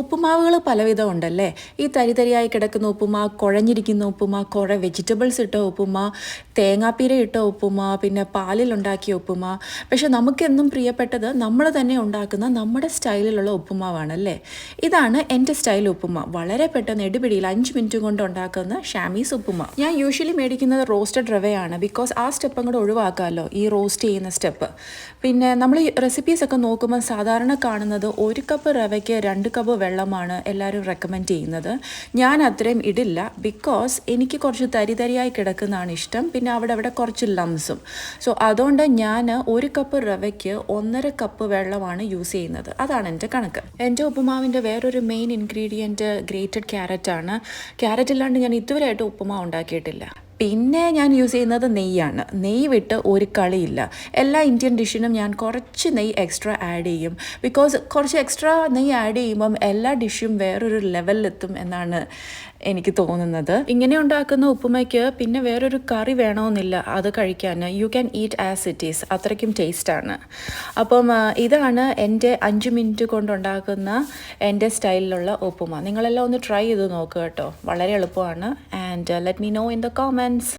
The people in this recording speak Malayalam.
ഉപ്പുമാവുകൾ പലവിധം ഉണ്ടല്ലേ. ഈ തരിതരിയായി കിടക്കുന്ന ഉപ്പുമാ, കുഴഞ്ഞിരിക്കുന്ന ഉപ്പുമാ, കുറേ വെജിറ്റബിൾസ് ഇട്ട ഉപ്പുമാ, തേങ്ങാപ്പീര ഇട്ട ഉപ്പുമാ, പിന്നെ പാലിലുണ്ടാക്കിയ ഉപ്പുമാ. പക്ഷെ നമുക്കെന്നും പ്രിയപ്പെട്ടത് നമ്മൾ തന്നെ ഉണ്ടാക്കുന്ന നമ്മുടെ സ്റ്റൈലിലുള്ള ഉപ്പുമാവാണല്ലേ. ഇതാണ് എൻ്റെ സ്റ്റൈൽ ഉപ്പുമാ. വളരെ പെട്ടെന്ന് എടുപിടിയിൽ 5 മിനിറ്റ് കൊണ്ട് ഉണ്ടാക്കുന്ന ഷാമീസ് ഉപ്പുമാ. ഞാൻ യൂഷ്വലി മേടിക്കുന്നത് റോസ്റ്റഡ് റവയാണ്. ബിക്കോസ് ആ സ്റ്റെപ്പ് അങ്ങോട്ട് ഒഴിവാക്കാമല്ലോ, ഈ റോസ്റ്റ് ചെയ്യുന്ന സ്റ്റെപ്പ്. പിന്നെ നമ്മൾ ഈ റെസിപ്പീസൊക്കെ നോക്കുമ്പോൾ സാധാരണ കാണുന്നത് 1 കപ്പ് റവയ്ക്ക് 2 കപ്പ് വെള്ളമാണ് എല്ലാവരും റെക്കമെൻഡ് ചെയ്യുന്നത്. ഞാൻ അത്രയും ഇടില്ല. ബിക്കോസ് എനിക്ക് കുറച്ച് തരിതരിയായി കിടക്കുന്നതാണ് ഇഷ്ടം. പിന്നെ അവിടെ കുറച്ച് ലംസും. സോ അതുകൊണ്ട് ഞാൻ 1 കപ്പ് റവയ്ക്ക് 1.5 കപ്പ് വെള്ളമാണ് യൂസ് ചെയ്യുന്നത്. അതാണ് എൻ്റെ കണക്ക്. എൻ്റെ ഉപ്പുമാവിൻ്റെ വേറൊരു മെയിൻ ഇൻഗ്രീഡിയൻറ്റ് ഗ്രേറ്റഡ് ക്യാരറ്റാണ്. ക്യാരറ്റ് ഇല്ലാണ്ട് ഞാൻ ഇതുവരെയായിട്ട് ഉപ്പുമാവ് ഉണ്ടാക്കിയിട്ടില്ല. പിന്നെ ഞാൻ യൂസ് ചെയ്യുന്നത് നെയ്യാണ്. നെയ്യ് വിട്ട് ഒരു കളിയില്ല. എല്ലാ ഇന്ത്യൻ ഡിഷിനും ഞാൻ കുറച്ച് നെയ്യ് എക്സ്ട്രാ ആഡ് ചെയ്യും. ബിക്കോസ് കുറച്ച് എക്സ്ട്രാ നെയ്യ് ആഡ് ചെയ്യുമ്പം എല്ലാ ഡിഷും വേറൊരു ലെവലിലെത്തും എന്നാണ് എനിക്ക് തോന്നുന്നത്. ഇങ്ങനെ ഉണ്ടാക്കുന്ന ഉപ്പുമയ്ക്ക് പിന്നെ വേറൊരു കറി വേണമെന്നില്ല അത് കഴിക്കാൻ. You can eat as it is. അത്രയ്ക്കും ടേസ്റ്റാണ്. അപ്പം ഇതാണ് എൻ്റെ 5 മിനിറ്റ് കൊണ്ടുണ്ടാക്കുന്ന എൻ്റെ സ്റ്റൈലിലുള്ള ഉപ്പുമ. നിങ്ങളെല്ലാം ഒന്ന് ട്രൈ ചെയ്ത് നോക്കുക കേട്ടോ. വളരെ എളുപ്പമാണ്. And let me know in the comments.